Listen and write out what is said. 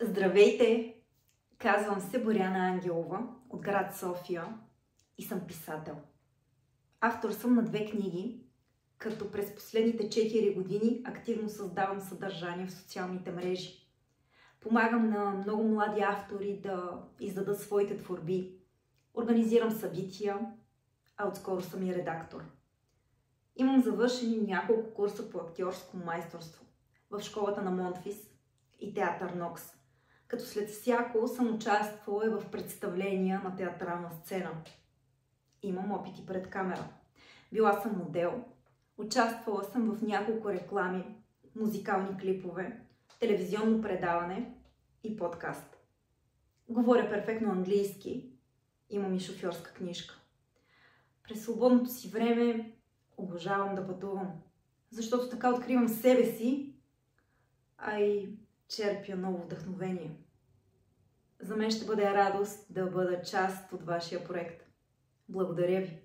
Здравейте! Казвам се Боряна Ангелова от град София и съм писател. Автор съм на 2 книги, като през последните 4 години активно създавам съдържание в социалните мрежи. Помагам на много млади автори да издадат своите творби. Организирам събития, а отскоро съм и редактор. Имам завършени няколко курса по актьорско майсторство в школата на Монфис и театър Нокс, като след всяко съм участвала и в представления на театрална сцена. Имам опити пред камера. Била съм модел, участвала съм в няколко реклами, музикални клипове, телевизионно предаване и подкаст. Говоря перфектно английски, имам и шофьорска книжка. През свободното си време обожавам да пътувам, защото така откривам себе си, а и черпя ново вдъхновение. За мен ще бъде радост да бъда част от вашия проект. Благодаря ви!